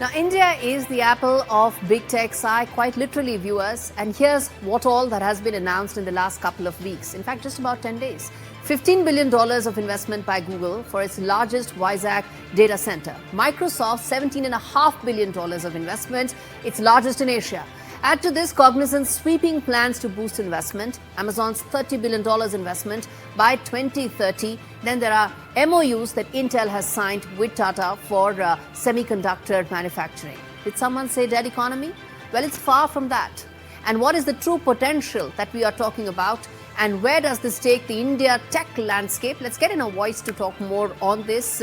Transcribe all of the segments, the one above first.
Now, India is the apple of big tech's eye, quite literally, viewers. And here's what all that has been announced in the last couple of weeks. In fact, just about 10 days. $15 billion of investment by Google for its largest Vizag data center. Microsoft, $17.5 billion of investment, its largest in Asia. Add to this Cognizant's sweeping plans to boost investment, Amazon's $30 billion investment by 2030. Then there are MOUs that Intel has signed with Tata for semiconductor manufacturing. Did someone say dead economy? Well, it's far from that. And what is the true potential that we are talking about? And where does this take the India tech landscape? Let's get in a voice to talk more on this.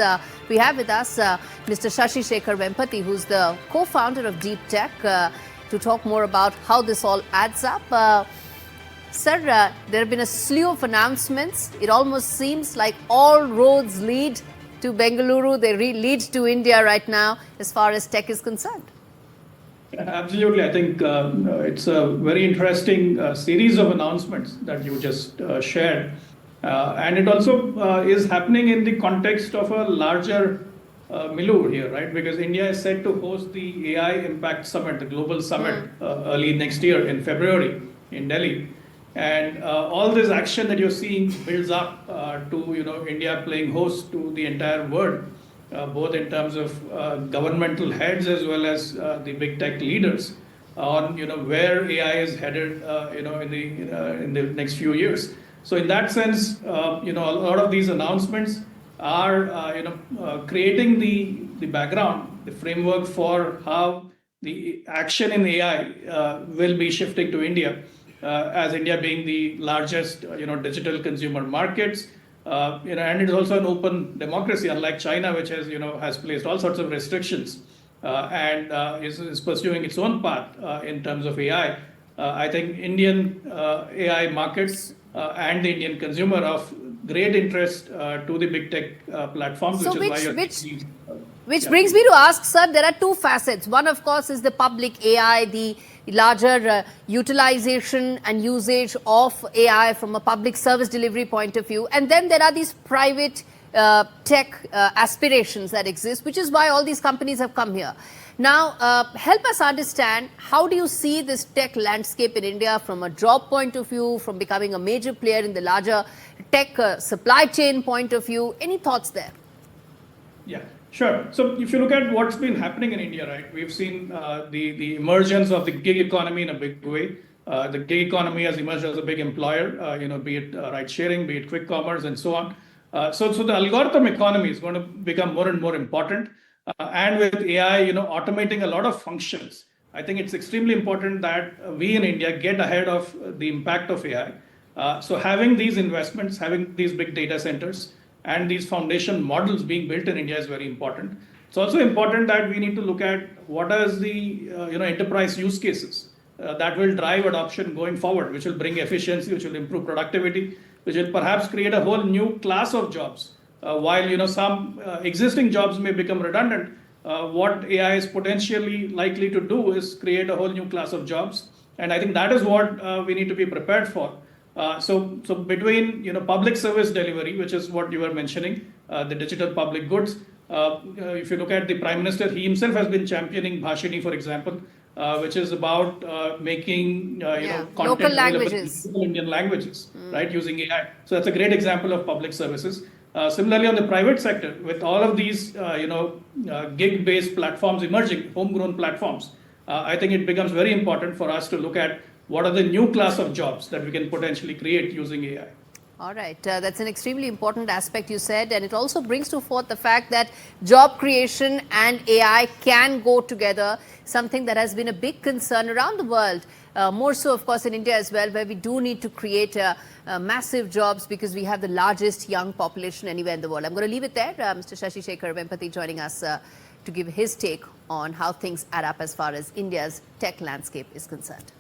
We have with us Mr. Shashi Shekhar Vempati, who's the co-founder of DeepTech, to talk more about how this all adds up. Sir, there have been a slew of announcements. It almost seems like all roads lead to Bengaluru. They lead to India right now as far as tech is concerned. Absolutely. I think it's a very interesting series of announcements that you just shared. And it also is happening in the context of a larger milieu here, right? Because India is set to host the AI Impact Summit, the global summit, early next year in February in Delhi. And all this action that you're seeing builds up to India playing host to the entire world, both in terms of governmental heads as well as the big tech leaders on where AI is headed in the next few years. So in that sense, a lot of these announcements are creating the background, the framework for how the action in AI will be shifting to India, as India being the largest digital consumer markets, and it's also an open democracy, unlike China, which has placed all sorts of restrictions and is pursuing its own path in terms of AI. I think Indian AI markets and the Indian consumer of great interest to the big tech platforms, so which is why which brings me to ask, sir, there are two facets. One, of course, is the public AI, the larger utilization and usage of AI from a public service delivery point of view. And then there are these private tech aspirations that exist, which is why all these companies have come here. Now, help us understand, how do you see this tech landscape in India from a job point of view, from becoming a major player in the larger tech supply chain point of view? Any thoughts there? Yeah, sure. So if you look at what's been happening in India, right, we've seen the emergence of the gig economy in a big way. The gig economy has emerged as a big employer, be it ride sharing, be it quick commerce, and so on. So the algorithm economy is going to become more and more important. And with AI, automating a lot of functions, I think it's extremely important that we in India get ahead of the impact of AI. So having these investments, having these big data centers, and these foundation models being built in India is very important. It's also important that we need to look at what are the enterprise use cases that will drive adoption going forward, which will bring efficiency, which will improve productivity, which will perhaps create a whole new class of jobs. While some existing jobs may become redundant, what AI is potentially likely to do is create a whole new class of jobs, and I think that is what we need to be prepared for. So between public service delivery, which is what you were mentioning, the digital public goods. If you look at the Prime Minister, he himself has been championing Bhashini, for example, which is about making content local languages, in Indian languages, right, using AI. So that's a great example of public services. Similarly, on the private sector, with all of these gig-based platforms emerging, homegrown platforms, I think it becomes very important for us to look at what are the new class of jobs that we can potentially create using AI. All right, that's an extremely important aspect you said, and it also brings to forth the fact that job creation and AI can go together, something that has been a big concern around the world, more so of course in India as well, where we do need to create massive jobs because we have the largest young population anywhere in the world. I'm going to leave it there. Mr. Shashi Shekhar Vempati joining us to give his take on how things add up as far as India's tech landscape is concerned.